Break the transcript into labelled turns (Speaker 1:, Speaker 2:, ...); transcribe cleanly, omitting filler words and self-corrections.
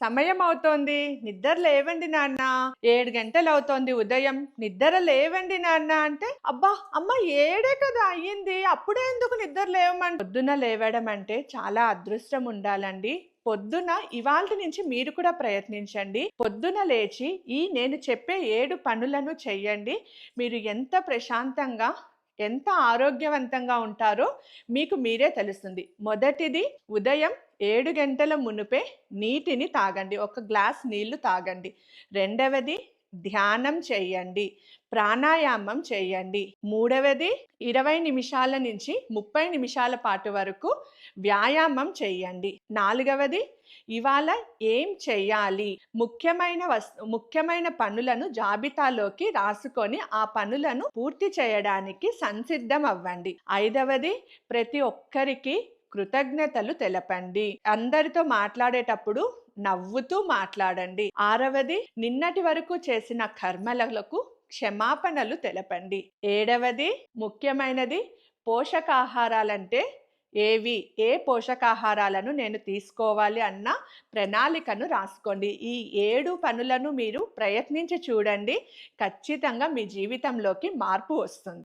Speaker 1: సమయం అవుతోంది. నిద్ర లేవండి నాన్న. 7 గంటలవుతోంది ఉదయం. నిద్ర లేవండి నాన్న అంటే, అబ్బా! అమ్మ 7 కదా అయ్యింది. అప్పుడే ఎందుకు నిద్ర పొద్దున లేవడం అంటే చాలా అదృష్టం ఉండాలండి. పొద్దున ఇవాల్టి నుంచి మీరు కూడా ప్రయత్నించండి. పొద్దున లేచి నేను చెప్పే 7 పనులను చెయ్యండి. మీరు ఎంత ప్రశాంతంగా, ఎంత ఆరోగ్యవంతంగా ఉంటారో మీకు మీరే తెలుస్తుంది. మొదటిది, ఉదయం 7 గంటల మునుపే నీటిని తాగండి. ఒక గ్లాస్ నీళ్లు తాగండి. రెండవది, ధ్యానం చేయండి. ప్రాణాయామం చేయండి. మూడవది, 20 నిమిషాల నుంచి 30 నిమిషాల పాటు వరకు వ్యాయామం చేయండి. నాలుగవది, ఇవాళ ఏం చెయ్యాలి, ముఖ్యమైన పనులను జాబితాలోకి రాసుకొని ఆ పనులను పూర్తి చేయడానికి సంసిద్ధం అవ్వండి. ఐదవది, ప్రతి ఒక్కరికి కృతజ్ఞతలు తెలపండి. అందరితో మాట్లాడేటప్పుడు నవ్వుతూ మాట్లాడండి. ఆరవది, నిన్నటి వరకు చేసిన కర్మలకు క్షమాపణలు తెలపండి. ఏడవది, ముఖ్యమైనది, పోషకాహారాలంటే ఏవి, ఏ పోషకాహారాలను నేను తీసుకోవాలి అన్న ప్రణాళికను రాసుకోండి. ఈ 7 పనులను మీరు ప్రయత్నించి చూడండి. ఖచ్చితంగా మీ జీవితంలోకి మార్పు వస్తుంది.